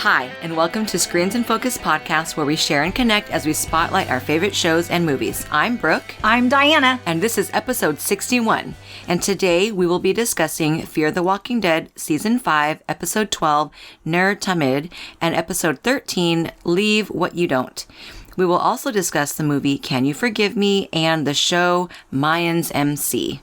Hi, and welcome to Screens in Focus podcast, where we share and connect as we spotlight our favorite shows and movies. I'm Brooke. I'm Diana. And this is episode 61. And today we will be discussing Fear the Walking Dead, season 5, episode 12, Ner Tamid, and episode 13, Leave What You Don't. We will also discuss the movie Can You Forgive Me and the show Mayans M.C.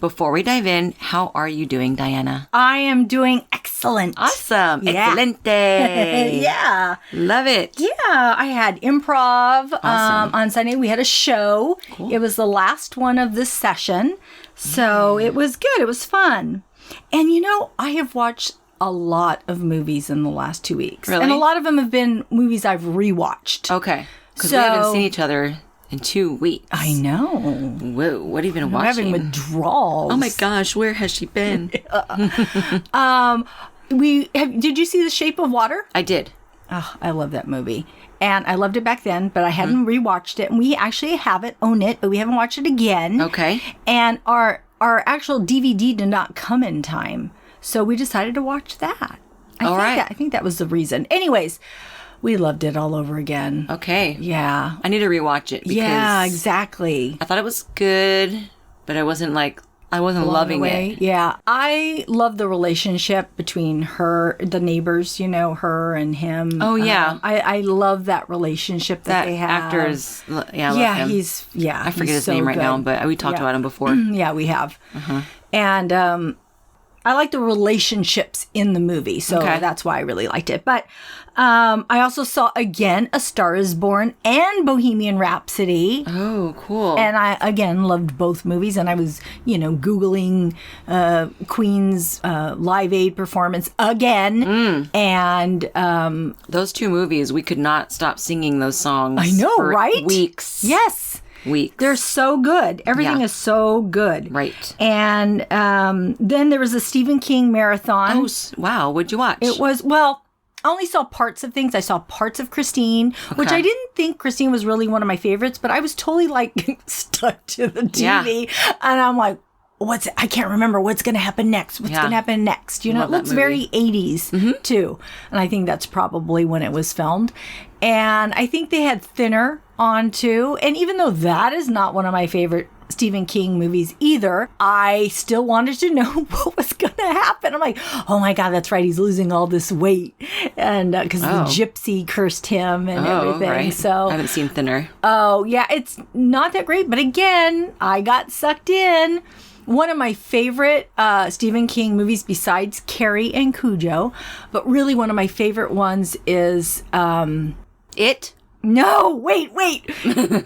Before we dive in, how are you doing, Diana? I am doing excellent. Awesome. Yeah. Excelente. Yeah. Love it. Yeah. I had improv Awesome. on Sunday. We had a show. Cool. It was the last one of this session. So it was good. It was fun. And you know, I have watched a lot of movies in the last 2 weeks. Really? And a lot of them have been movies I've rewatched. Okay. Because we haven't seen each other in 2 weeks. I know. Whoa, what have you been I'm watching? having withdrawals. Oh my gosh, where has she been? Did you see The Shape of Water? I did. Oh, I love that movie. And I loved it back then, but I hadn't rewatched it. And we actually own it, but we haven't watched it again. Okay. And our actual DVD did not come in time. So we decided to watch that. I think that was the reason. Anyways, we loved it all over again. Okay. Yeah. I need to rewatch it because Yeah, exactly. I thought it was good, but I wasn't loving it. Yeah. I love the relationship between the neighbors, her and him. Oh, yeah. I love that relationship that they have. Actor is, I love him. I forget his name right now, but we talked about him before. Yeah, we have. And I like the relationships in the movie, so that's why I really liked it. But I also saw, again, A Star is Born and Bohemian Rhapsody. Oh, cool. And I, again, loved both movies. And I was, Googling Queen's Live Aid performance again. And those two movies, we could not stop singing those songs. I know, for right? Weeks. Yes. Weeks. They're so good. Everything is so good. Right. And then there was a Stephen King marathon. Oh, wow. What'd you watch? It was, I only saw parts of things. I saw parts of Christine, which I didn't think Christine was really one of my favorites, but I was totally stuck to the TV. Yeah. And I'm like, I can't remember what's going to happen next. What's going to happen next? It looks very 80s too. And I think that's probably when it was filmed. And I think they had Thinner on too. And even though that is not one of my favorite Stephen King movies either, I still wanted to know what was going to happen. I'm like, oh my God, that's right. He's losing all this weight. And because the gypsy cursed him and everything. Right. So I haven't seen Thinner. Oh yeah, it's not that great. But again, I got sucked in. One of my favorite Stephen King movies besides Carrie and Cujo, but really one of my favorite ones is It? No, wait.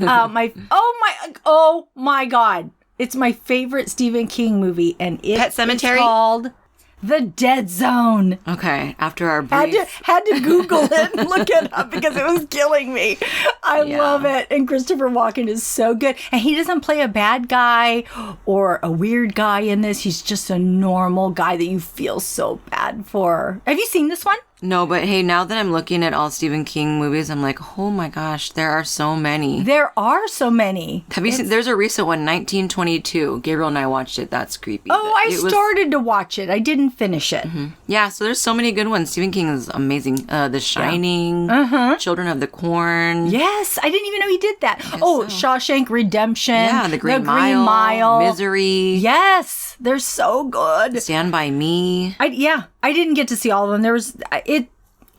Oh my God. It's my favorite Stephen King movie, and Pet Sematary? It's called The Dead Zone. Okay, after our brief... Had to Google it and look it up because it was killing me. I love it. And Christopher Walken is so good. And he doesn't play a bad guy or a weird guy in this. He's just a normal guy that you feel so bad for. Have you seen this one? No, but hey, now that I'm looking at all Stephen King movies, I'm like, oh my gosh, there are so many. There are so many. Have you seen, there's a recent one, 1922. Gabriel and I watched it. That's creepy. Oh, I started to watch it. I didn't finish it. Yeah, so there's so many good ones. Stephen King is amazing. The Shining, Children of the Corn. Yes, I didn't even know he did that. Shawshank Redemption. Yeah, The Green Mile. Misery. Yes, they're so good. Stand By Me. I didn't get to see all of them. There was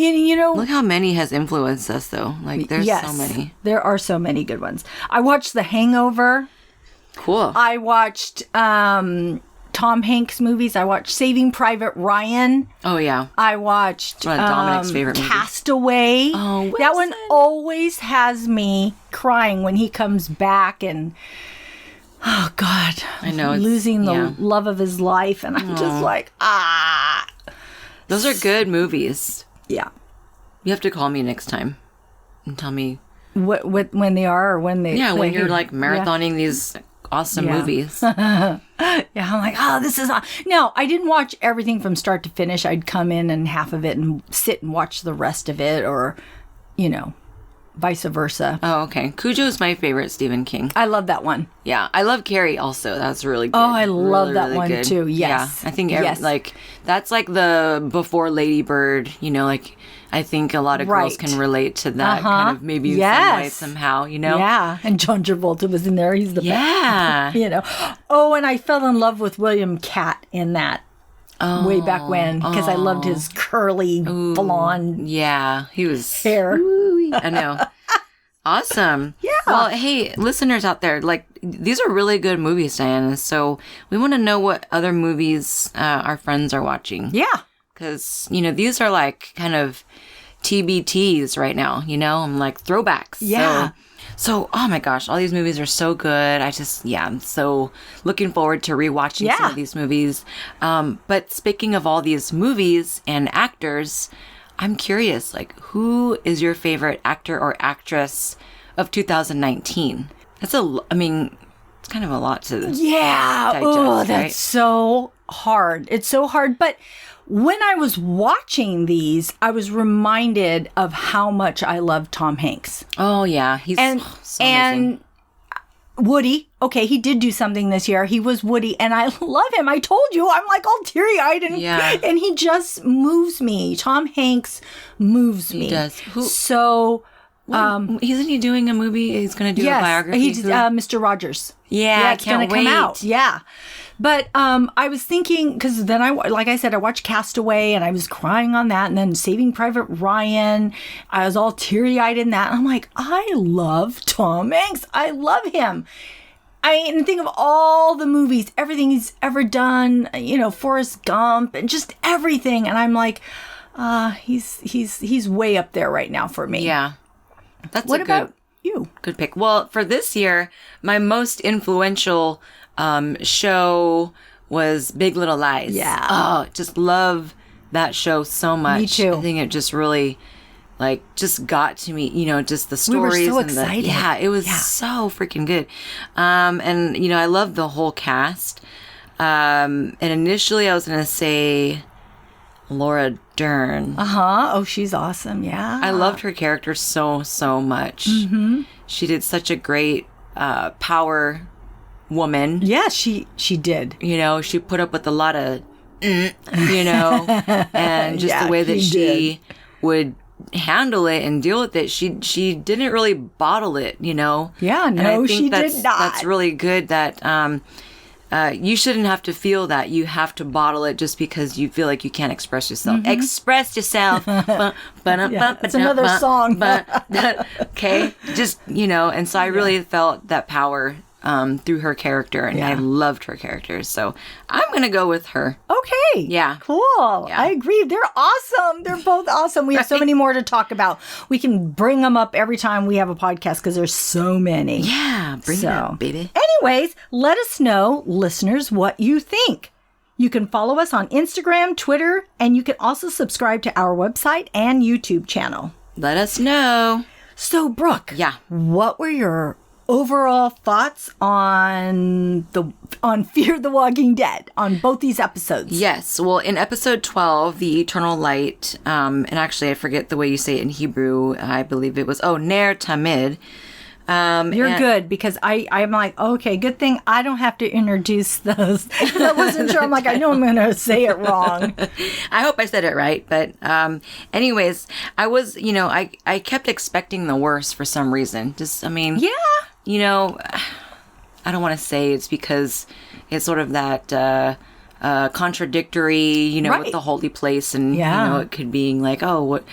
Look how many has influenced us, though. There's so many. There are so many good ones. I watched The Hangover. Cool. I watched Tom Hanks movies. I watched Saving Private Ryan. Oh, yeah. I watched one of Dominic's favorite movies. Castaway. Oh, Wilson. That one always has me crying when he comes back and... Oh, God. I know. Losing the love of his life. And I'm just like, Those are good movies. Yeah. You have to call me next time and tell me. What when they are or when they... Yeah, when you're marathoning these awesome movies. I'm like, this is... No, I didn't watch everything from start to finish. I'd come in and half of it and sit and watch the rest of it or, vice versa. Oh, okay. Cujo's my favorite Stephen King. I love that one. Yeah, I love Carrie also. That's really good. Oh, I love that really one good. too. Yes. Yeah, I think Yes. like that's like the before Lady Bird. You know, like I think a lot of girls Right. can relate to that kind of maybe in some way somehow. You know. Yeah, and John Travolta was in there. He's the Yeah. best. You know. Oh, and I fell in love with William Catt in that. Way back when, because I loved his curly blonde Yeah, he was hair. I know. Awesome. Yeah. Well, hey, listeners out there, like these are really good movies, Diana. So we want to know what other movies our friends are watching. Yeah. Because, you know, these are like kind of TBTs right now, you know? I'm like throwbacks. Yeah. So, oh my gosh, all these movies are so good. I'm so looking forward to rewatching some of these movies. But speaking of all these movies and actors, I'm curious, like, who is your favorite actor or actress of 2019? It's kind of a lot to digest, Oh, right? that's so hard. It's so hard. But when I was watching these, I was reminded of how much I love Tom Hanks. Oh, yeah. He's so amazing. And Woody, okay, he did do something this year. He was Woody, and I love him. I told you, I'm like all teary-eyed, and he just moves me. Tom Hanks moves me. He does. So, isn't he doing a movie? He's going to do a biography? He did Mr. Rogers. Yeah, I it's can't gonna wait. come out. Yeah. But I was thinking, because then like I said, I watched Castaway and I was crying on that. And then Saving Private Ryan, I was all teary-eyed in that. And I'm like, I love Tom Hanks. I love him. And think of all the movies, everything he's ever done, you know, Forrest Gump and just everything. And I'm like, he's way up there right now for me. Yeah. What about you? Good pick. Well, for this year, my most influential show was Big Little Lies. Yeah. Oh, just love that show so much. Me too. I think it just really, like, just got to me, you know, just the stories. We were so and excited. It was so freaking good. And, you know, I love the whole cast. And initially I was going to say Laura Dern. Oh, she's awesome. Yeah. I loved her character so much. Mm-hmm. She did such a great power woman. Yeah, she did. You know, she put up with a lot of, you know, and just the way that she would handle it and deal with it. She didn't really bottle it, you know. Yeah, and I think she did not. That's really good that you shouldn't have to feel that you have to bottle it just because you feel like you can't express yourself. Mm-hmm. Express yourself. It's another song. Okay. Just, you know, and so I really felt that power through her character, and I loved her character. So I'm going to go with her. Okay. Yeah. Cool. Yeah. I agree. They're awesome. They're both awesome. We have so many more to talk about. We can bring them up every time we have a podcast because there's so many. Yeah. Bring it up, baby. Anyways, let us know, listeners, what you think. You can follow us on Instagram, Twitter, and you can also subscribe to our website and YouTube channel. Let us know. So, Brooke. Yeah. What were your overall thoughts on Fear the Walking Dead on both these episodes? Yes. Well, in episode 12, the Eternal Light, and actually I forget the way you say it in Hebrew. I believe it was, Ner Tamid. You're good, because I'm like, okay, good thing I don't have to introduce those. I wasn't sure. I'm like, I know I'm going to say it wrong. I hope I said it right. But anyways, I was, you know, I kept expecting the worst for some reason. You know, I don't want to say it's because it's sort of that contradictory, you know, with the holy place, and, you know, it could be like, what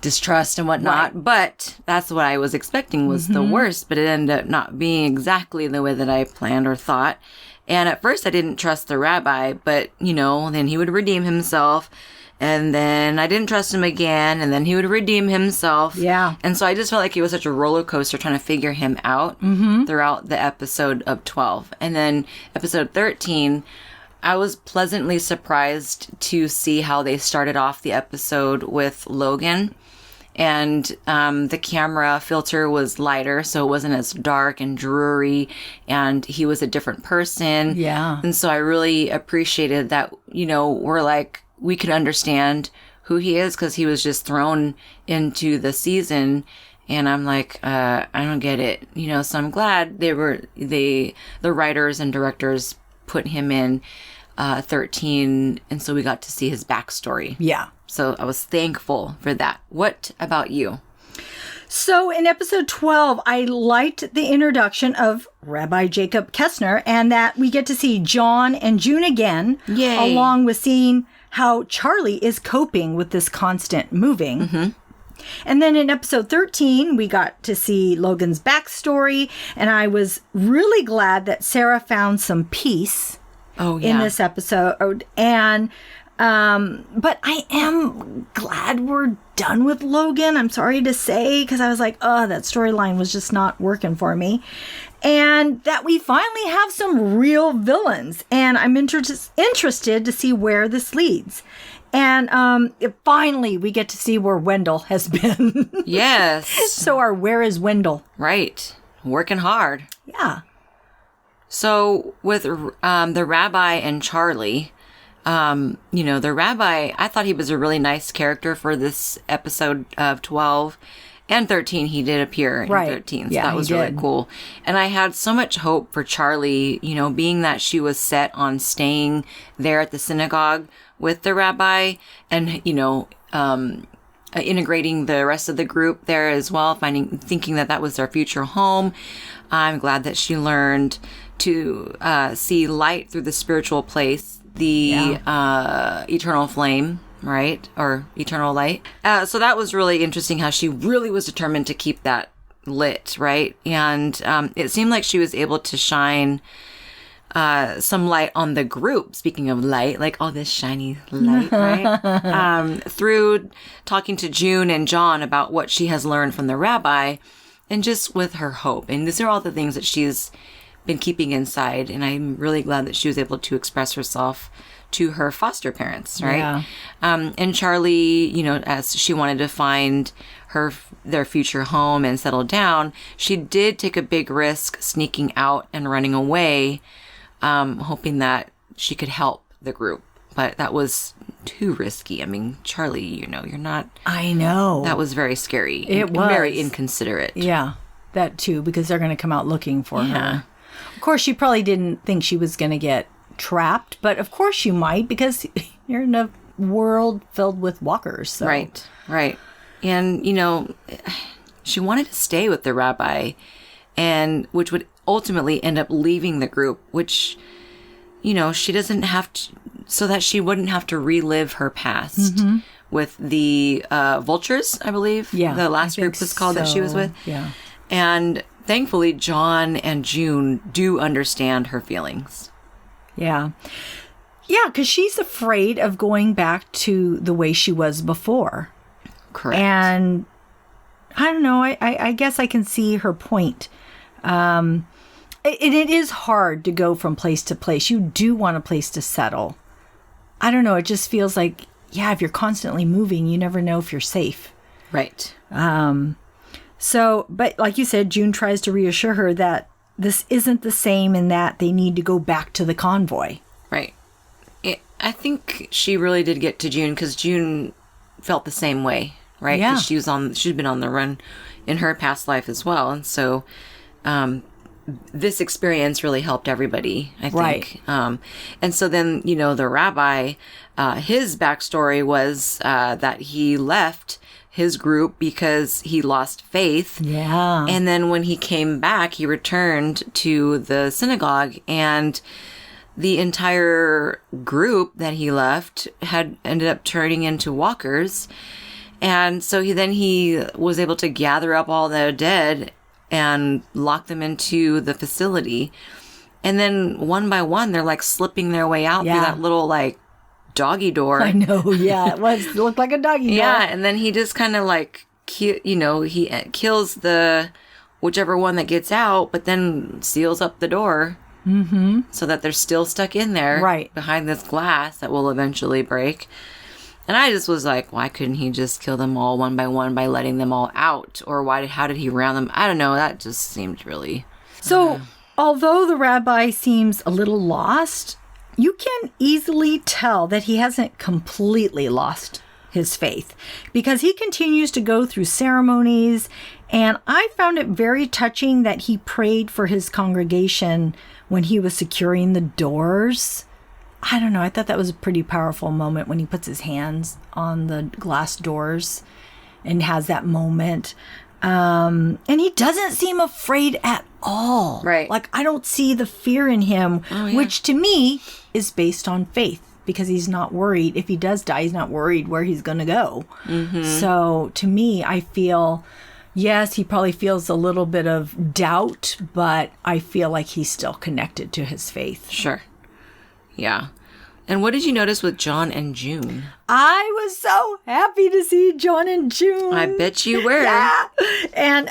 distrust and whatnot. Right. But that's what I was expecting was the worst, but it ended up not being exactly the way that I planned or thought. And at first I didn't trust the rabbi, but, you know, then he would redeem himself. And then I didn't trust him again, and then he would redeem himself. Yeah. And so I just felt like it was such a roller coaster trying to figure him out throughout the episode of 12. And then episode 13, I was pleasantly surprised to see how they started off the episode with Logan. And the camera filter was lighter, so it wasn't as dark and dreary, and he was a different person. Yeah. And so I really appreciated that, you know, we could understand who he is, because he was just thrown into the season, And I'm like, I don't get it. So I'm glad the writers and directors put him in 13, and so we got to see his backstory. Yeah. So I was thankful for that. What about you? So in episode 12, I liked the introduction of Rabbi Jacob Kessner, and that we get to see John and June again. Yay. Along with seeing how Charlie is coping with this constant moving. Mm-hmm. And then in episode 13, we got to see Logan's backstory, and I was really glad that Sarah found some peace in this episode. And but I am glad we're done with Logan. I'm sorry to say, because I was like, that storyline was just not working for me. And that we finally have some real villains. And I'm interested to see where this leads. And finally, we get to see where Wendell has been. Yes. So where is Wendell? Right. Working hard. Yeah. So with the rabbi and Charlie, the rabbi, I thought he was a really nice character for this episode of 12 and 13. He did appear in 13. So that was really cool. And I had so much hope for Charlie, being that she was set on staying there at the synagogue with the rabbi and, integrating the rest of the group there as well, thinking that was their future home. I'm glad that she learned to see light through the spiritual place, the eternal flame, right? Or eternal light. So that was really interesting how she really was determined to keep that lit, right? And it seemed like she was able to shine some light on the group. Speaking of light, like all this shiny light, right? Through talking to June and John about what she has learned from the rabbi and just with her hope. And these are all the things that she's been keeping inside. And I'm really glad that she was able to express herself to her foster parents, right? Yeah. And Charlie, as she wanted to find their future home and settle down, she did take a big risk sneaking out and running away, hoping that she could help the group. But that was too risky. I mean, Charlie, you're not... I know. That was very scary. It was. Very inconsiderate. Yeah, that too, because they're going to come out looking for her. Of course, she probably didn't think she was going to get trapped, but of course you might, because you're in a world filled with walkers. So. Right. And, she wanted to stay with the rabbi, and which would ultimately end up leaving the group, which, she doesn't have to, so that she wouldn't have to relive her past with the vultures, I believe. Yeah. The last group was called that she was with. Yeah. And thankfully, John and June do understand her feelings. Yeah. Yeah, because she's afraid of going back to the way she was before. Correct. And I don't know, I guess I can see her point. It is hard to go from place to place. You do want a place to settle. I don't know, it just feels like, if you're constantly moving, you never know if you're safe. Right. So, but like you said, June tries to reassure her that this isn't the same and that they need to go back to the convoy. Right. I think she really did get to June because June felt the same way, right? Yeah. Because she'd been on the run in her past life as well. And so this experience really helped everybody, I think. Right. And so then, the rabbi, his backstory was that he left his group because he lost faith. Yeah. And then when he came back, he returned to the synagogue, and the entire group that he left had ended up turning into walkers. And so he was able to gather up all the dead and lock them into the facility. And then one by one, they're like slipping their way out through that little like doggy door. I know, yeah. It looked like a doggy door. Yeah, and then he just kind of like, he kills the whichever one that gets out, but then seals up the door. Mm-hmm. So that they're still stuck in there. Right. Behind this glass that will eventually break. And I just was like, why couldn't he just kill them all one by one by letting them all out? Or how did he round them? I don't know. That just seemed really... So, although the rabbi seems a little lost, you can easily tell that he hasn't completely lost his faith because he continues to go through ceremonies. And I found it very touching that he prayed for his congregation when he was securing the doors. I don't know. I thought that was a pretty powerful moment when he puts his hands on the glass doors and has that moment. And he doesn't seem afraid at all. Right. Like, I don't see the fear in him, which to me is based on faith because he's not worried. If he does die, he's not worried where he's going to go. Mm-hmm. So to me, I feel, yes, he probably feels a little bit of doubt, but I feel like he's still connected to his faith. Sure. Yeah. And what did you notice with John and June? I was so happy to see John and June. I bet you were. Yeah. And,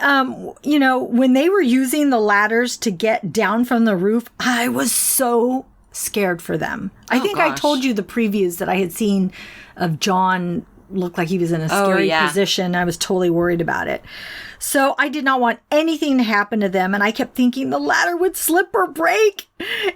when they were using the ladders to get down from the roof, I was so scared for them. I think I told you the previews that I had seen of John looked like he was in a scary position. I was totally worried about it. So I did not want anything to happen to them. And I kept thinking the ladder would slip or break.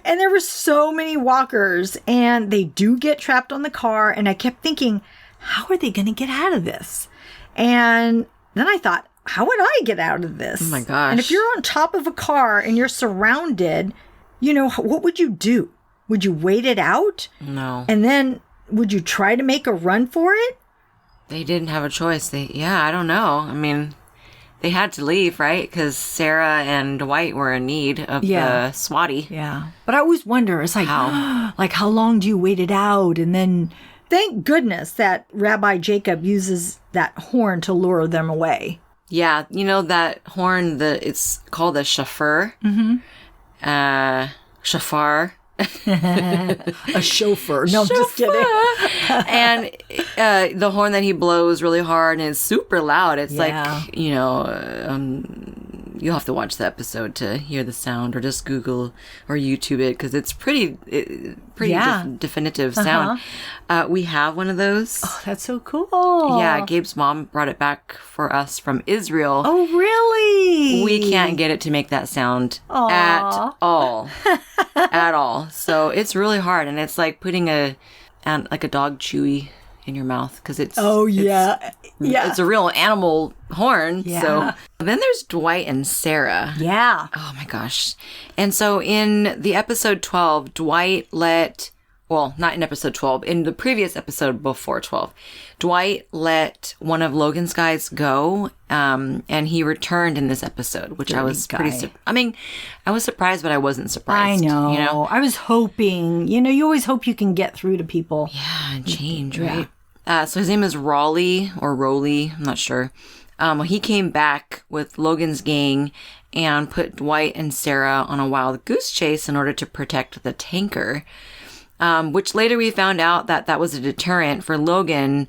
And there were so many walkers and they do get trapped on the car. And I kept thinking, how are they going to get out of this? And then I thought, how would I get out of this? Oh my gosh. And if you're on top of a car and you're surrounded, what would you do? Would you wait it out? No. And then would you try to make a run for it? They didn't have a choice. I don't know. I mean, they had to leave, right? Because Sarah and Dwight were in need of the swatty. Yeah. But I always wonder, it's like, how long do you wait it out? And then thank goodness that Rabbi Jacob uses that horn to lure them away. Yeah. That horn, it's called a shofar. Mm-hmm. Shofar. A chauffeur. No, I'm just kidding. And the horn that he blows really hard and it's super loud. It's like, you'll have to watch the episode to hear the sound or just Google or YouTube it because it's pretty definitive sound. We have one of those. Oh, that's so cool. Yeah, Gabe's mom brought it back for us from Israel. Oh, really? We can't get it to make that sound at all. At all. So it's really hard. And it's like putting a dog chewy in your mouth because it's it's a real animal horn. Yeah. So then there's Dwight and Sarah. Yeah. Oh my gosh. And so in the episode 12, Dwight not in episode 12, in the previous episode before 12, Dwight let one of Logan's guys go, and he returned in this episode, which I was I was surprised, but I wasn't surprised. I know. I was hoping, you always hope you can get through to people. Yeah, and change, right? So his name is Raleigh or Rowley, I'm not sure. He came back with Logan's gang and put Dwight and Sarah on a wild goose chase in order to protect the tanker. Which later we found out that was a deterrent for Logan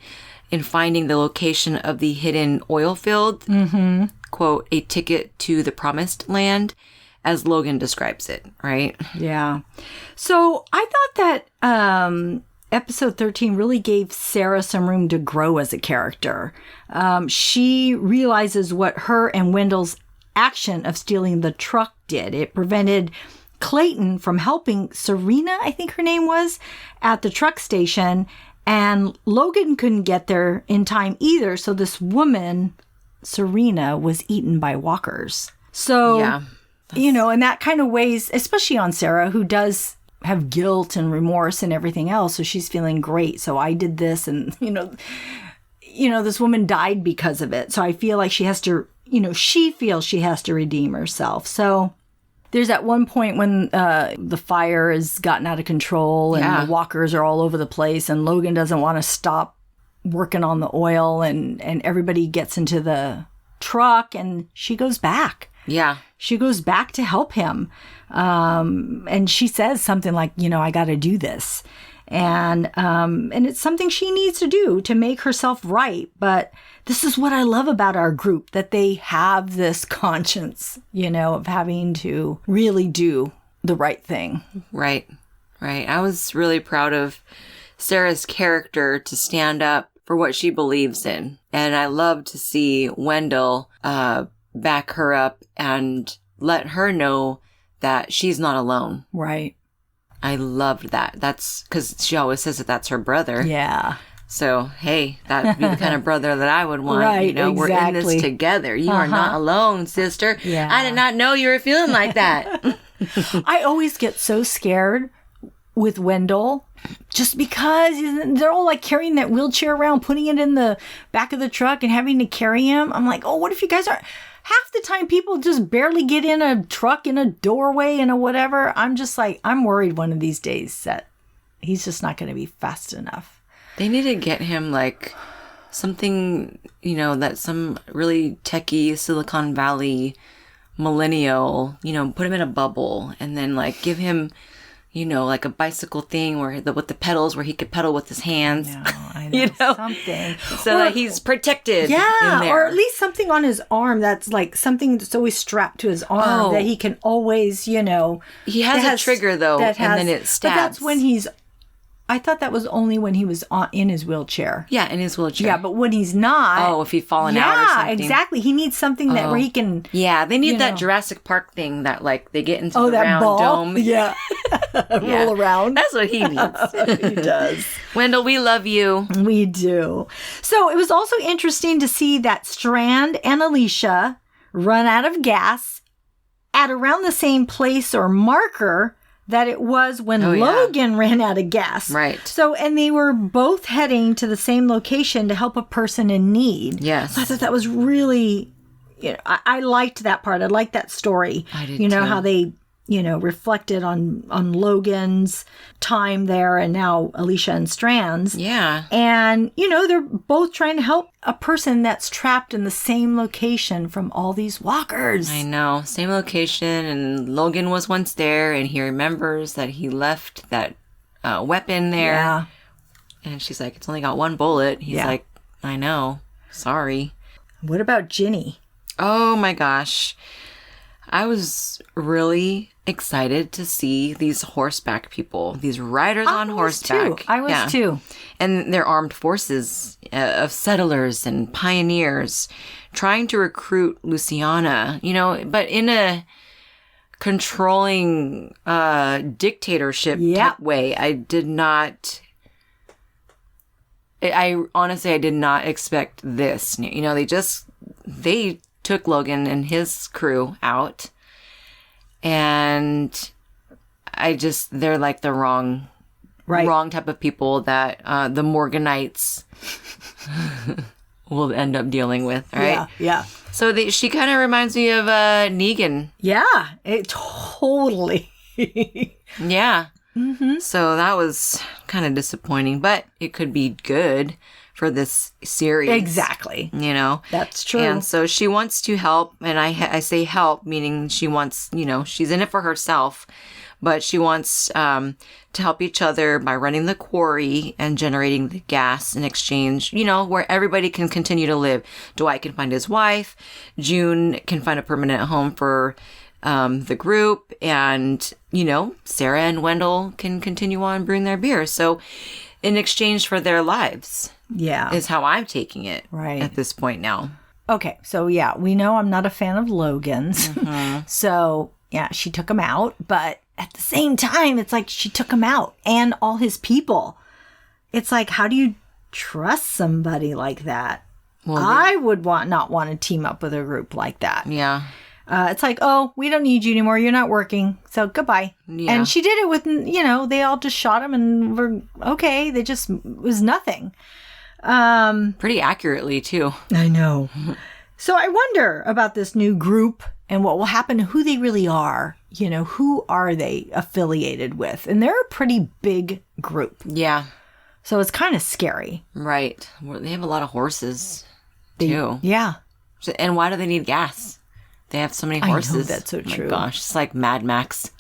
in finding the location of the hidden oil field, quote, a ticket to the promised land, as Logan describes it, right? Yeah. So I thought that episode 13 really gave Sarah some room to grow as a character. She realizes what her and Wendell's action of stealing the truck did. It prevented Clayton from helping Serena, I think her name was, at the truck station. And Logan couldn't get there in time either. So this woman, Serena, was eaten by walkers. So, and that kind of weighs, especially on Sarah, who does have guilt and remorse and everything else. So she's feeling great. So I did this and, this woman died because of it. So I feel like she has to, she feels she has to redeem herself. So there's at one point when the fire has gotten out of control and the walkers are all over the place and Logan doesn't want to stop working on the oil and everybody gets into the truck and she goes back. Yeah. She goes back to help him. And she says something like, I got to do this. And it's something she needs to do to make herself right. But this is what I love about our group, that they have this conscience, of having to really do the right thing. Right. I was really proud of Sarah's character to stand up for what she believes in. And I love to see Wendell back her up and let her know that she's not alone. Right. I loved that. That's because she always says that that's her brother. Yeah. So, hey, that would be the kind of brother that I would want. Right, you know, we're in this together. You are not alone, sister. Yeah. I did not know you were feeling like that. I always get so scared with Wendell just because they're all like carrying that wheelchair around, putting it in the back of the truck and having to carry him. I'm like, oh, what if you guys are... Half the time people just barely get in a truck, in a doorway, in a whatever. I'm just like, I'm worried one of these days that he's just not going to be fast enough. They need to get him like something, you know, that some really techie Silicon Valley millennial, you know, put him in a bubble and then like give him, you know, like a bicycle thing where with the pedals where he could pedal with his hands. No, I know, you know, something. So that he's protected. Yeah, in there. or at least something on his arm that's like something that's always strapped to his arm that he can always, you know. He has a trigger though, and then it stabs. But that's when he's... I thought that was only when he was in his wheelchair. Yeah, in his wheelchair. Yeah, but when he's not... Oh, if he's fallen out or something. Yeah, exactly. He needs something that where he can... Yeah, they need that Jurassic Park thing that, like, they get into the round ball? dome. Yeah. Roll around. That's what he needs. He does. Wendell, we love you. We do. So it was also interesting to see that Strand and Alicia run out of gas at around the same place or marker that it was when Logan ran out of gas. Right. So, and they were both heading to the same location to help a person in need. Yes. So I thought that was really, you know, I liked that part. I liked that story. I did You know, too. how they, you know, reflected on Logan's time there and now Alicia and Strand's. Yeah. And, you know, they're both trying to help a person that's trapped in the same location from all these walkers. I know. Same location. And Logan was once there and he remembers that he left that weapon there. Yeah. And she's like, it's only got one bullet. He's like, I know. Sorry. What about Ginny? Oh my gosh. I was really excited to see these horseback people, these riders on horseback. I was too. And their armed forces of settlers and pioneers trying to recruit Luciana, you know, but in a controlling dictatorship type way. I honestly did not expect this. You know, they took Logan and his crew out, and they're like the wrong type of people that the Morganites will end up dealing with, right? Yeah. So she kind of reminds me of Negan. Yeah, it totally. Yeah. Mm-hmm. So that was kind of disappointing, but it could be good for this series. Exactly. You know? That's true. And so she wants to help, and I say help, meaning she wants, you know, she's in it for herself, but she wants to help each other by running the quarry and generating the gas in exchange, you know, where everybody can continue to live. Dwight can find his wife. June can find a permanent home for the group, and, you know, Sarah and Wendell can continue on brewing their beer. So in exchange for their lives. Yeah. Is how I'm taking it at this point now. Okay. So, yeah, we know I'm not a fan of Logan's. Mm-hmm. So, yeah, she took him out. But at the same time, it's like she took him out and all his people. It's like, how do you trust somebody like that? Well, I would not want to team up with a group like that. Yeah. It's like, oh, we don't need you anymore. You're not working. So goodbye. Yeah. And she did it with, you know, they all just shot him and were okay. They just, it was nothing. Pretty accurately, too. I know. So I wonder about this new group and what will happen, who they really are. You know, who are they affiliated with? And they're a pretty big group. Yeah. So it's kind of scary. Right. They have a lot of horses, too. Yeah. And why do they need gas? They have so many horses. I know, that's so true. My gosh, it's like Mad Max.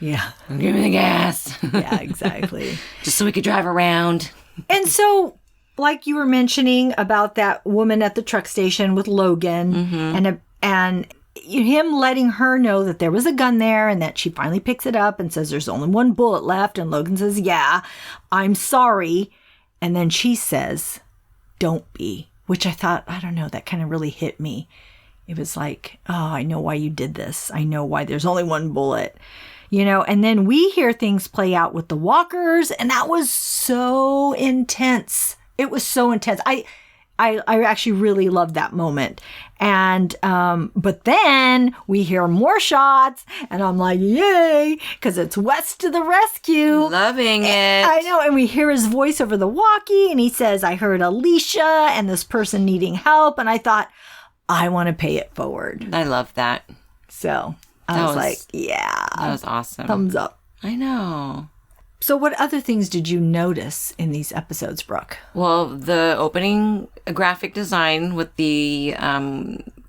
Yeah. Give me the gas. Yeah, exactly. Just so we could drive around. And so, like you were mentioning about that woman at the truck station with Logan, and him letting her know that there was a gun there, and that she finally picks it up and says there's only one bullet left, and Logan says, yeah, I'm sorry. And then she says, don't be, which I thought, I don't know, that kind of really hit me. It was like, oh, I know why you did this. I know why there's only one bullet. You know, and then we hear things play out with the walkers, and that was so intense. It was so intense. I actually really loved that moment. And, but then we hear more shots and I'm like, yay, because it's Wes to the rescue. Loving it. I know. And we hear his voice over the walkie and he says, I heard Alicia and this person needing help. And I thought, I want to pay it forward. I love that. So I was like, yeah. That was awesome. Thumbs up. I know. So what other things did you notice in these episodes, Brooke? Well, the opening graphic design with the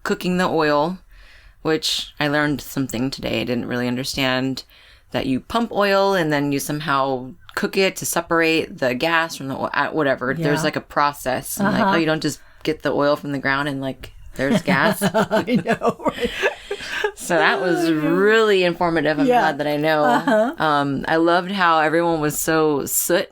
cooking the oil, which I learned something today. I didn't really understand that you pump oil and then you somehow cook it to separate the gas from the oil, whatever. Yeah. There's like a process. And like, oh, you don't just get the oil from the ground and like there's gas. I know, right? So that was really informative. I'm glad that I know. I loved how everyone was so soot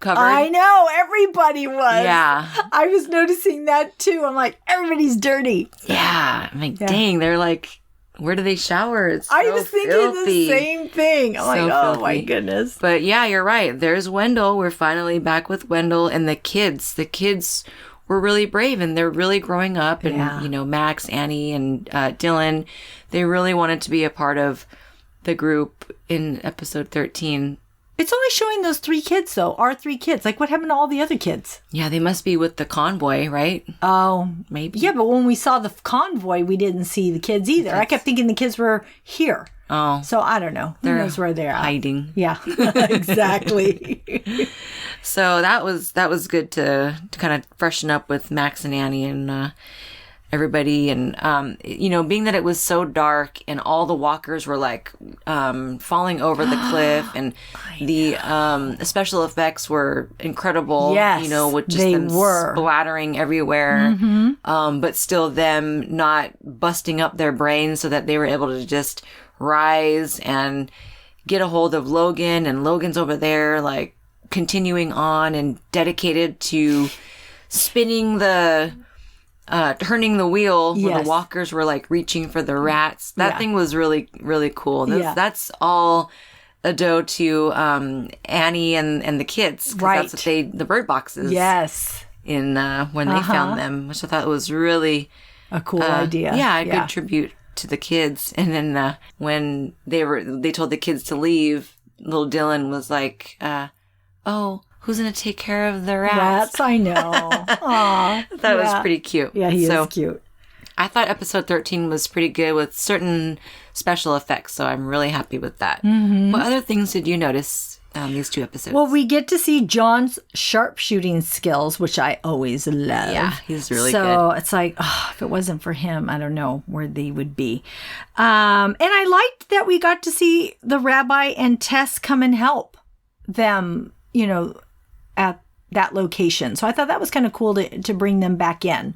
covered. I know. Everybody was. Yeah. I was noticing that too. I'm like, everybody's dirty. Yeah. I'm like, dang, they're like, where do they shower? It's so I was thinking filthy. The same thing. I'm like, oh filthy. My goodness. But yeah, you're right. There's Wendell. We're finally back with Wendell and the kids. The kids were really brave and they're really growing up. And, you know, Max, Annie, and Dylan, they really wanted to be a part of the group in episode 13. It's only showing those 3 kids, though. Our 3 kids. Like, what happened to all the other kids? Yeah, they must be with the convoy, right? Oh. Maybe. Yeah, but when we saw the convoy, we didn't see the kids either. I kept thinking the kids were here. Oh. So, I don't know. Who knows where they're hiding. Yeah, exactly. So, that was good to kind of freshen up with Max and Annie and everybody. And, you know, being that it was so dark and all the walkers were like falling over the cliff and the special effects were incredible. Yes, you know, with just them splattering everywhere. Mm-hmm. But still them not busting up their brains so that they were able to just rise and get a hold of Logan. And Logan's over there like continuing on and dedicated to spinning the turning the wheel where the walkers were like reaching for the rats. That thing was really, really cool. That's all a doe to Annie and the kids. Right. That's what the bird boxes. Yes. In when they found them, which I thought was really a cool idea. Yeah, a good tribute to the kids. And then when they told the kids to leave, little Dylan was like, oh, who's going to take care of the rats? Rats, I know. Aw, that was pretty cute. Yeah, he is cute. I thought episode 13 was pretty good with certain special effects, so I'm really happy with that. Mm-hmm. What other things did you notice these 2 episodes? Well, we get to see John's sharpshooting skills, which I always love. Yeah, he's really good. So it's like, if it wasn't for him, I don't know where they would be. And I liked that we got to see the rabbi and Tess come and help them, you know, at that location. So I thought that was kind of cool to bring them back in.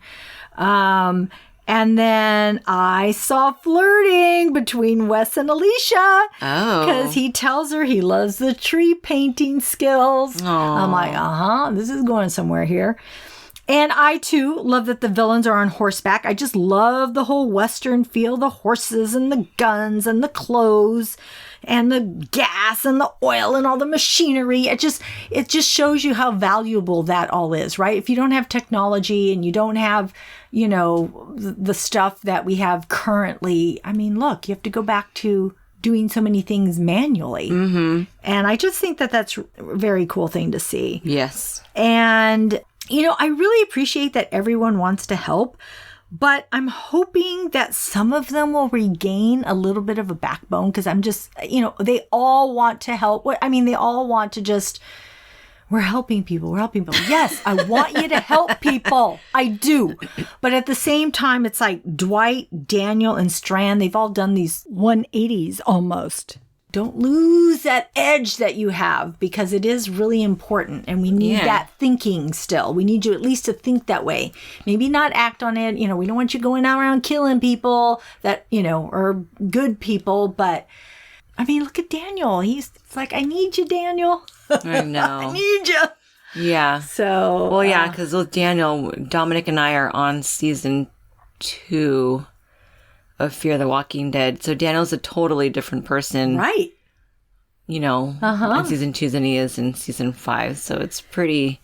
And then I saw flirting between Wes and Alicia. Oh. Because he tells her he loves the tree painting skills. Aww. I'm like, this is going somewhere here. And I, too, love that the villains are on horseback. I just love the whole Western feel, the horses and the guns and the clothes and the gas and the oil and all the machinery. It just shows you how valuable that all is, right? If you don't have technology and you don't have, you know, the stuff that we have currently, I mean, look, you have to go back to doing so many things manually. Mm-hmm. And I just think that that's a very cool thing to see. Yes. And, you know, I really appreciate that everyone wants to help. But I'm hoping that some of them will regain a little bit of a backbone because I'm just, you know, they all want to help. I mean, they all want to just, we're helping people. We're helping people. Yes, I want you to help people. I do. But at the same time, it's like Dwight, Daniel, and Strand, they've all done these 180s almost. Don't lose that edge that you have because it is really important and we need that thinking still. We need you at least to think that way. Maybe not act on it. You know, we don't want you going around killing people that, you know, are good people. But I mean, look at Daniel. It's like, I need you, Daniel. I know. I need you. Yeah. So. Well, yeah, because with Daniel, Dominic and I are on season 2 of Fear the Walking Dead. So Daniel's a totally different person. Right. You know, in season 2 than he is in season 5. So it's pretty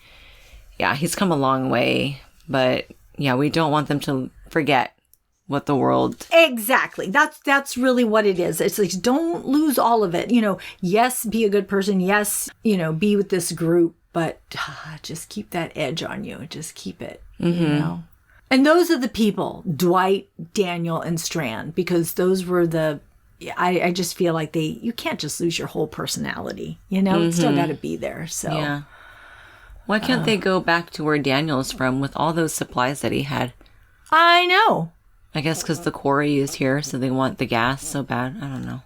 yeah, he's come a long way. But yeah, we don't want them to forget what the world... Exactly. That's really what it is. It's like, don't lose all of it. Yes, be a good person. Yes, be with this group, but just keep that edge on you. Just keep it, And those are the people, Dwight, Daniel, and Strand, because those were I just feel like you can't just lose your whole personality, It's still got to be there. So yeah. Why can't they go back to where Daniel's from with all those supplies that he had? I know. I guess because the quarry is here, so they want the gas so bad. I don't know.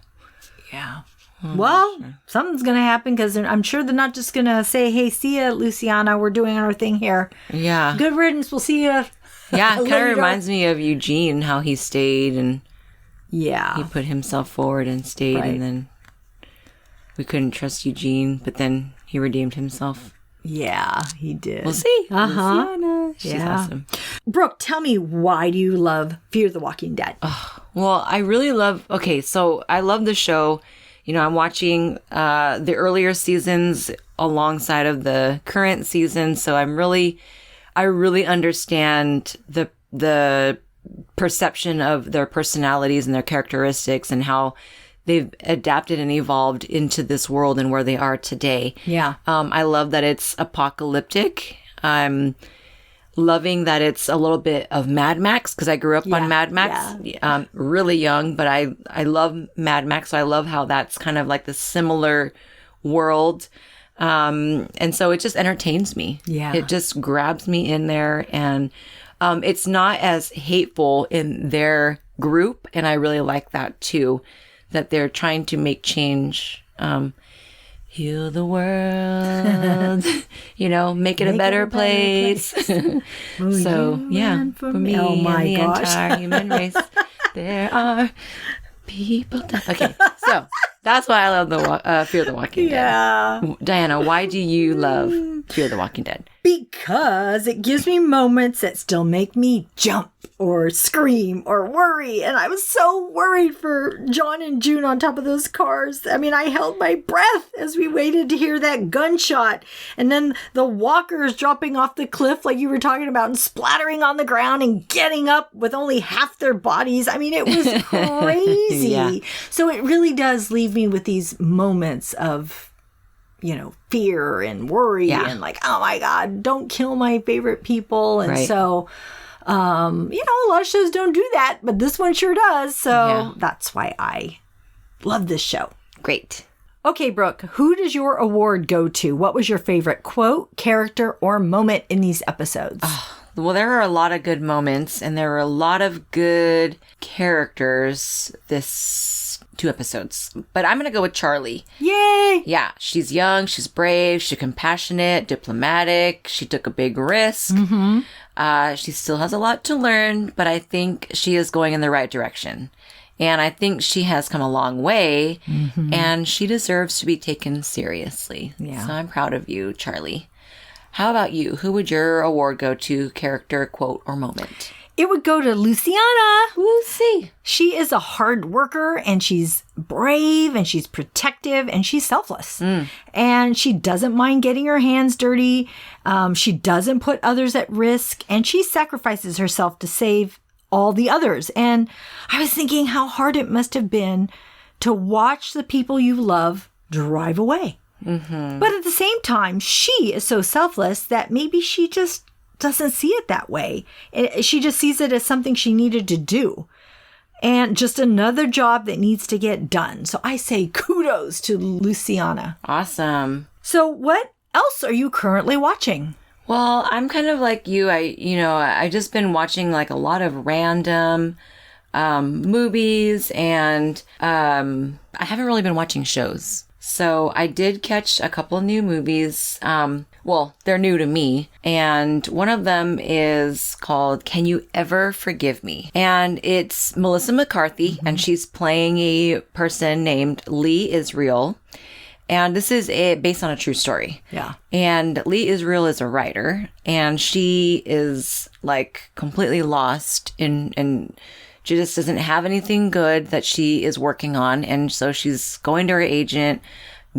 Yeah. Well, something's going to happen because I'm sure they're not just going to say, hey, see ya, Luciana. We're doing our thing here. Yeah. Good riddance. We'll see ya. Yeah, it kind of reminds me of Eugene, how he stayed and he put himself forward and stayed, and then we couldn't trust Eugene, but then he redeemed himself. Yeah, he did. We'll see. Uh-huh. She's awesome. Brooke, tell me, why do you love Fear the Walking Dead? Well, I really love... Okay, so I love the show. I'm watching the earlier seasons alongside of the current season, so I really understand the perception of their personalities and their characteristics and how they've adapted and evolved into this world and where they are today. Yeah. I love that it's apocalyptic. I'm loving that it's a little bit of Mad Max because I grew up on Mad Max really young, but I love Mad Max. So I love how that's kind of like the similar world. And so it just entertains me. Yeah. It just grabs me in there, and it's not as hateful in their group. And I really like that too, that they're trying to make change, heal the world, make it a better place. So yeah, for me oh my and the gosh. entire human race, there are people. Okay, so that's why I love Fear the Walking Dead. Diana, why do you love Fear the Walking Dead? Because it gives me moments that still make me jump or scream or worry. And I was so worried for John and June on top of those cars. I mean, I held my breath as we waited to hear that gunshot. And then the walkers dropping off the cliff like you were talking about and splattering on the ground and getting up with only half their bodies. I mean, it was crazy. Yeah. So it really does leave me with these moments of fear and worry and like, oh my God, don't kill my favorite people. And so, a lot of shows don't do that, but this one sure does. So that's why I love this show. Great. Okay, Brooke, who does your award go to? What was your favorite quote, character, or moment in these episodes? Well, there are a lot of good moments, and there are a lot of good characters this 2 episodes. But I'm going to go with Charlie. Yay! Yeah, she's young, she's brave, she's compassionate, diplomatic. She took a big risk. Mm-hmm. She still has a lot to learn, but I think she is going in the right direction. And I think she has come a long way, and she deserves to be taken seriously. Yeah. So I'm proud of you, Charlie. How about you? Who would your award go to, character, quote, or moment? It would go to Luciana. Lucy. She is a hard worker, and she's brave, and she's protective, and she's selfless. And she doesn't mind getting her hands dirty. She doesn't put others at risk, and she sacrifices herself to save all the others. And I was thinking how hard it must have been to watch the people you love drive away. Mm-hmm. But at the same time, she is so selfless that maybe she just doesn't see it that way. She just sees it as something she needed to do and just another job that needs to get done. So I say kudos to Luciana. Awesome. So what else are you currently watching? Well, I'm kind of like you. I just been watching like a lot of random movies, and I haven't really been watching shows. So I did catch a couple of new movies. Well, they're new to me. And one of them is called Can You Ever Forgive Me? And it's Melissa McCarthy, and she's playing a person named Lee Israel. And this is based on a true story. Yeah. And Lee Israel is a writer, and she is like completely lost and she just doesn't have anything good that she is working on. And so she's going to her agent,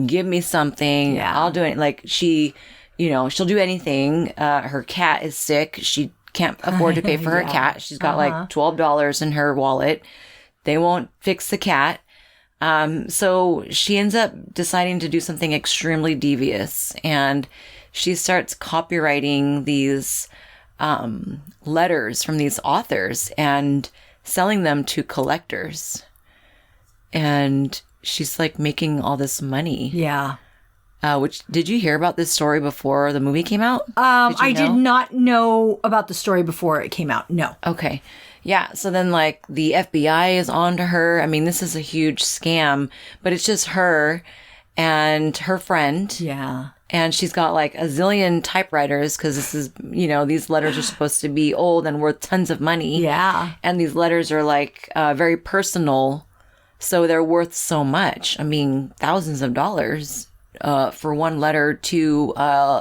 give me something. Yeah. I'll do it. Like she she'll do anything. Her cat is sick. She can't afford to pay for her cat. She's got like $12 in her wallet. They won't fix the cat. So she ends up deciding to do something extremely devious, and she starts copywriting these letters from these authors and selling them to collectors. And she's like making all this money. Yeah. Did you hear about this story before the movie came out? I did not know about the story before it came out. No. Okay. Yeah. So then like the FBI is on to her. I mean, this is a huge scam, but it's just her and her friend. Yeah. And she's got like a zillion typewriters because this is, these letters are supposed to be old and worth tons of money. Yeah. And these letters are like very personal. So they're worth so much. I mean, thousands of dollars for one letter to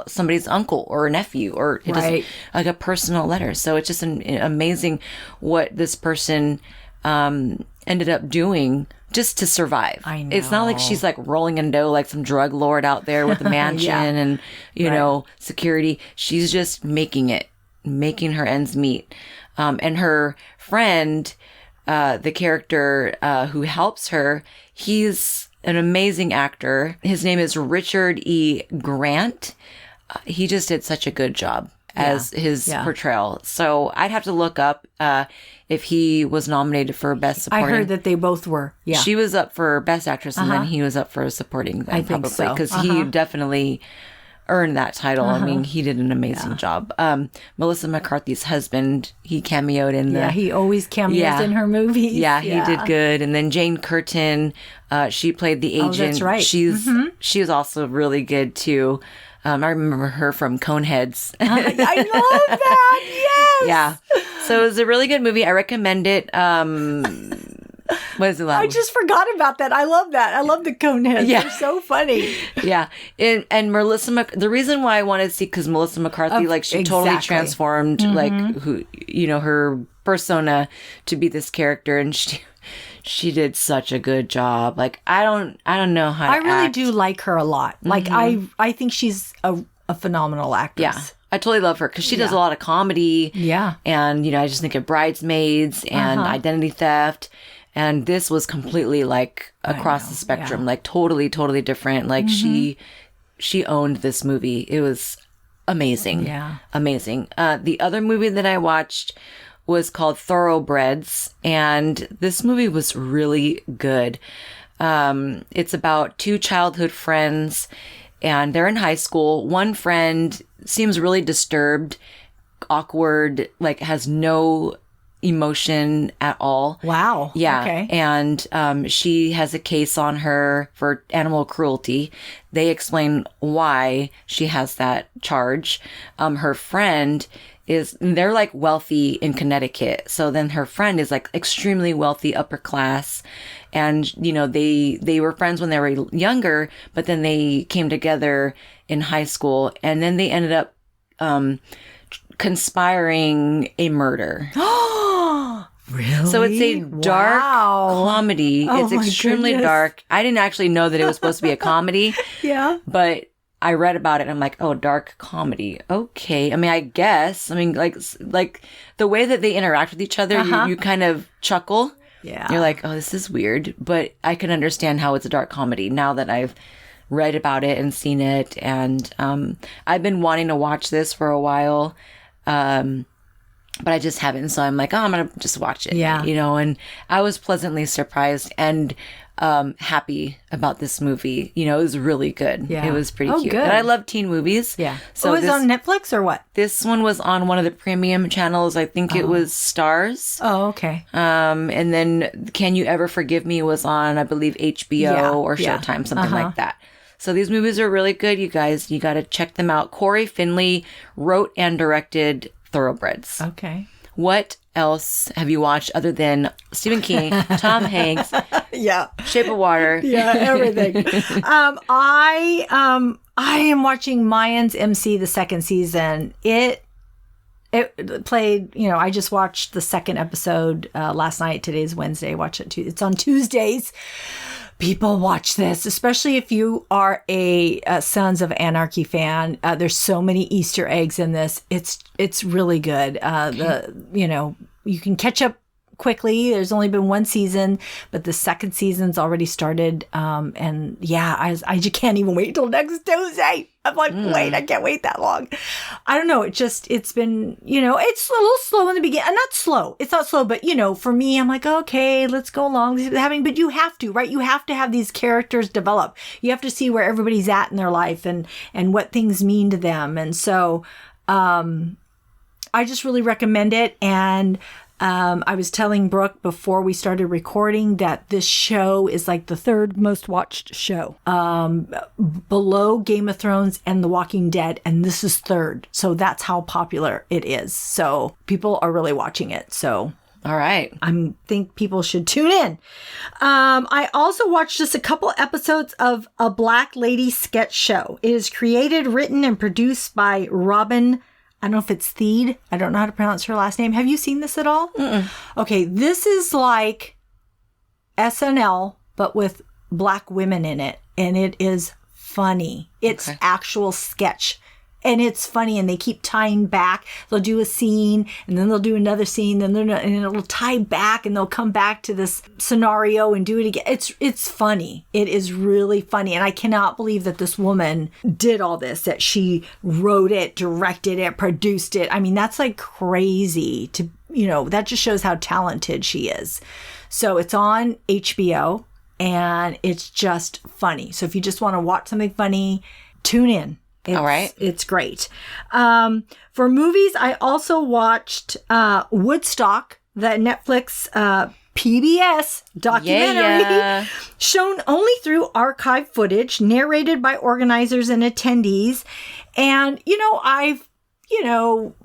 somebody's uncle or nephew, or it right. like a personal letter. So it's just amazing what this person ended up doing just to survive. I know. It's not like she's like rolling in dough like some drug lord out there with a mansion and, security. She's just making her ends meet. And her friend, the character who helps her, he's an amazing actor. His name is Richard E. Grant. He just did such a good job as his portrayal. So I'd have to look up if he was nominated for Best Supporting. I heard that they both were. Yeah. She was up for Best Actress, and then he was up for Supporting. Then, I think probably, so. because he definitely earned that title. I mean, he did an amazing job. Melissa McCarthy's husband, he cameoed in the... Yeah, he always cameos in her movies. Yeah, he did good. And then Jane Curtin, she played the agent. Oh, that's right. She was also really good, too. I remember her from Coneheads. I love that. Yes. Yeah. So it was a really good movie. I recommend it. What is it? I just forgot about that. I love that. I love the Coneheads. Yeah. They're so funny. Yeah. And Melissa, the reason why I wanted to see, because Melissa McCarthy, she totally transformed, her persona to be this character. And she did such a good job. Like, I don't know how to I really act. do like her a lot. Like, I think she's a phenomenal actress. Yeah. I totally love her because she does a lot of comedy. Yeah. And, I just think of Bridesmaids and Identity Theft. And this was completely like across the spectrum, like totally, totally different. Like she owned this movie. It was amazing. Yeah. Amazing. The other movie that I watched was called Thoroughbreds. And this movie was really good. It's about two childhood friends and they're in high school. One friend seems really disturbed, awkward, like has no emotion at all. Wow. Yeah. Okay. And she has a case on her for animal cruelty. They explain why she has that charge. Her friend they're like wealthy in Connecticut. So then her friend is like extremely wealthy, upper class. And, they were friends when they were younger, but then they came together in high school and then they ended up conspiring a murder. Really? So it's a dark comedy. Oh, it's extremely dark. I didn't actually know that it was supposed to be a comedy. Yeah. But I read about it and I'm like, oh, dark comedy. Okay. I mean, I guess. I mean, like the way that they interact with each other, you kind of chuckle. Yeah. You're like, oh, this is weird. But I can understand how it's a dark comedy now that I've read about it and seen it. And I've been wanting to watch this for a while. But I just haven't. So I'm like, oh, I'm going to just watch it. Yeah. And I was pleasantly surprised and happy about this movie. It was really good. Yeah. It was pretty cute. Good. And I love teen movies. Yeah. So it was on Netflix or what? This one was on one of the premium channels. I think it was Stars. Oh, okay. And then Can You Ever Forgive Me was on, I believe, HBO or Showtime, something like that. So these movies are really good, you guys. You got to check them out. Corey Finley wrote and directed Thoroughbreds. Okay. What else have you watched other than Stephen King, Tom Hanks, Shape of Water? Yeah, everything. I am watching Mayans M.C. the second season. It played, I just watched the second episode last night. Today's Wednesday. Watch it. It's on Tuesdays. People watch this, especially if you are a Sons of Anarchy fan. There's so many Easter eggs in this. It's really good. You can catch up quickly. There's only been one season, but the second season's already started. I just can't even wait till next Tuesday. I'm like, wait, I can't wait that long. I don't know. It's been, it's a little slow in the beginning. Not slow. It's not slow, but for me, I'm like, okay, let's go along. But you have to, right? You have to have these characters develop. You have to see where everybody's at in their life and what things mean to them. And so, I just really recommend it. And I was telling Brooke before we started recording that this show is like the third most watched show, below Game of Thrones and The Walking Dead, and this is third. So that's how popular it is. So people are really watching it. So all right, I think people should tune in. I also watched just a couple episodes of A Black Lady Sketch Show. It is created, written, and produced by Robin. I don't know if it's Theed. I don't know how to pronounce her last name. Have you seen this at all? Mm-mm. Okay, this is like SNL, but with black women in it. And it is funny. It's actual sketch. And it's funny. And they keep tying back. They'll do a scene, and then they'll do another scene, and it'll tie back, and they'll come back to this scenario and do it again. It's funny. It is really funny. And I cannot believe that this woman did all this, that she wrote it, directed it, produced it. I mean, that's like crazy to, that just shows how talented she is. So it's on HBO, and it's just funny. So if you just want to watch something funny, tune in. All right. It's great. For movies, I also watched Woodstock, the Netflix PBS documentary, shown only through archive footage, narrated by organizers and attendees. And, I've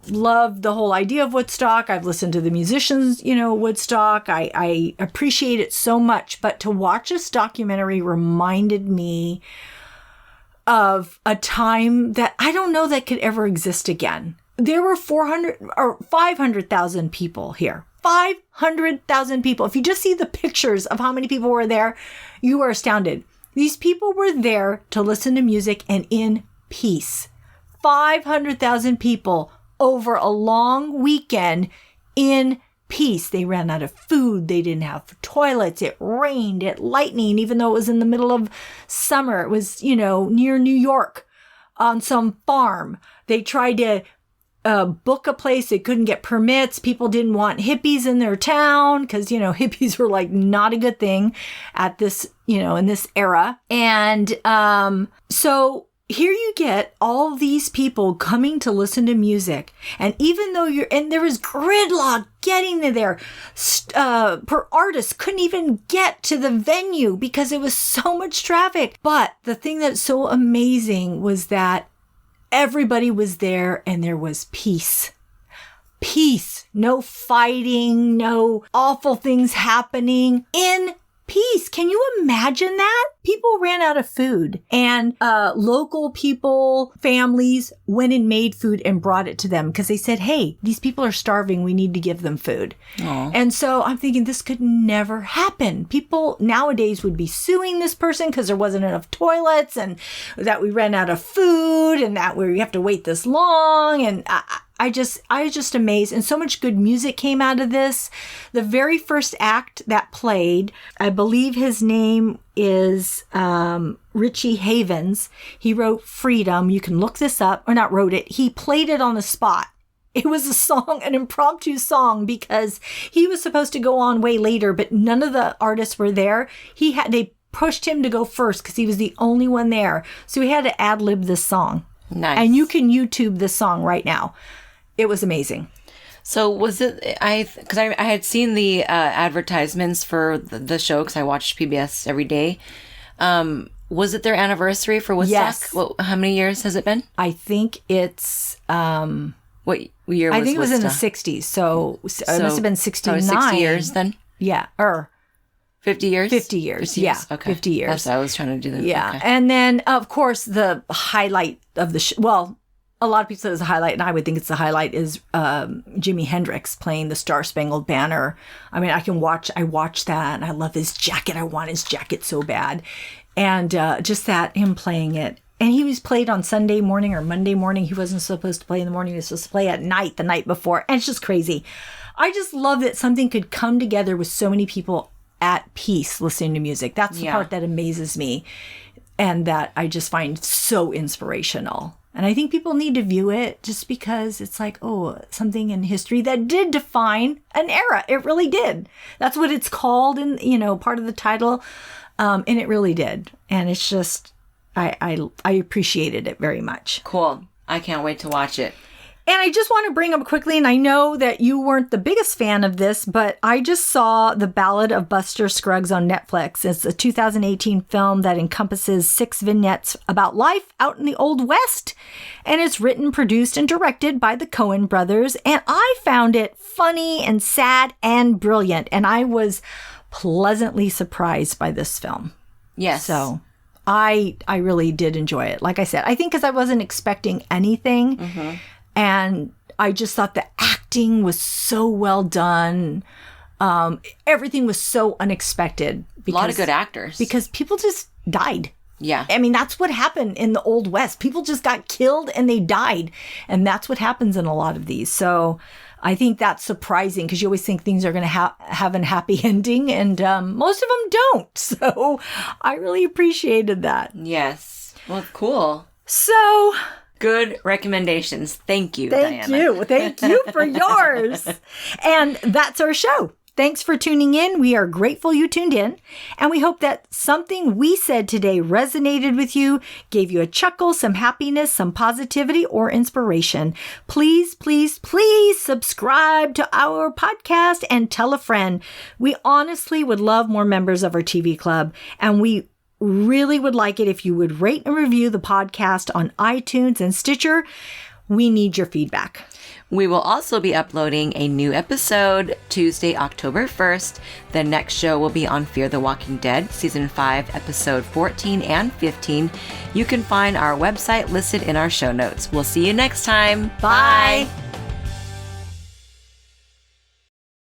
loved the whole idea of Woodstock. I've listened to the musicians, Woodstock. I appreciate it so much. But to watch this documentary reminded me of a time that I don't know that could ever exist again. There were 500,000 people here. 500,000 people. If you just see the pictures of how many people were there, you are astounded. These people were there to listen to music and in peace. 500,000 people over a long weekend in peace. They ran out of food. They didn't have toilets. It rained. It lightning, even though it was in the middle of summer. It was, near New York on some farm. They tried to book a place. They couldn't get permits. People didn't want hippies in their town because, hippies were like not a good thing at this, in this era. And so here you get all these people coming to listen to music. And even though there was gridlock getting there, artists couldn't even get to the venue because it was so much traffic. But the thing that's so amazing was that everybody was there and there was peace. Peace. No fighting, no awful things happening. In peace. Can you imagine that? People ran out of food, and local people, families went and made food and brought it to them because they said, hey, these people are starving. We need to give them food. Aww. And so I'm thinking this could never happen. People nowadays would be suing this person because there wasn't enough toilets and that we ran out of food and that we have to wait this long. And I was just amazed. And so much good music came out of this. The very first act that played, I believe his name is Richie Havens. He wrote Freedom. You can look this up, or not wrote it. He played it on the spot. It was a song, an impromptu song, because he was supposed to go on way later, but none of the artists were there. They pushed him to go first because he was the only one there. So he had to ad-lib this song. Nice. And you can YouTube this song right now. It was amazing. So was it, because I had seen the advertisements for the show because I watched PBS every day. Was it their anniversary for Woodstock? Yes. How many years has it been? I think it's... what year was I think it was in the Woodstock? 60s. So it must have been 69. 60 years then? Yeah. 50 years? 50 years. 50 yeah. Okay. 50 years. That's what I was trying to do. Yeah. Okay. And then, of course, the highlight of the a lot of people said it's a highlight, and I would think it's the highlight, is Jimi Hendrix playing the Star Spangled Banner. I mean, I watch that, and I love his jacket. I want his jacket so bad. And just him playing it. And he was played on Sunday morning or Monday morning. He wasn't supposed to play in the morning. He was supposed to play at night, the night before. And it's just crazy. I just love that something could come together with so many people at peace listening to music. That's the part that amazes me, and that I just find so inspirational. And I think people need to view it, just because it's like, oh, something in history that did define an era. It really did. That's what it's called in, part of the title. And it really did. And it's just, I appreciated it very much. Cool. I can't wait to watch it. And I just want to bring up quickly, and I know that you weren't the biggest fan of this, but I just saw The Ballad of Buster Scruggs on Netflix. It's a 2018 film that encompasses 6 vignettes about life out in the Old West. And it's written, produced, and directed by the Coen brothers. And I found it funny and sad and brilliant. And I was pleasantly surprised by this film. Yes. So I really did enjoy it. Like I said, I think because I wasn't expecting anything. Mm-hmm. And I just thought the acting was so well done. Everything was so unexpected. A lot of good actors. Because people just died. Yeah. I mean, that's what happened in the Old West. People just got killed and they died. And that's what happens in a lot of these. So I think that's surprising, because you always think things are going to have a happy ending. And most of them don't. So I really appreciated that. Yes. Well, cool. So... good recommendations. Thank you, Diana. Thank you for yours. And that's our show. Thanks for tuning in. We are grateful you tuned in. And we hope that something we said today resonated with you, gave you a chuckle, some happiness, some positivity, or inspiration. Please, please, please subscribe to our podcast and tell a friend. We honestly would love more members of our TV club. And we really would like it if you would rate and review the podcast on iTunes and Stitcher. We need your feedback. We will also be uploading a new episode Tuesday, October 1st. The next show will be on Fear the Walking Dead, Season 5, Episode 14 and 15. You can find our website listed in our show notes. We'll see you next time. Bye.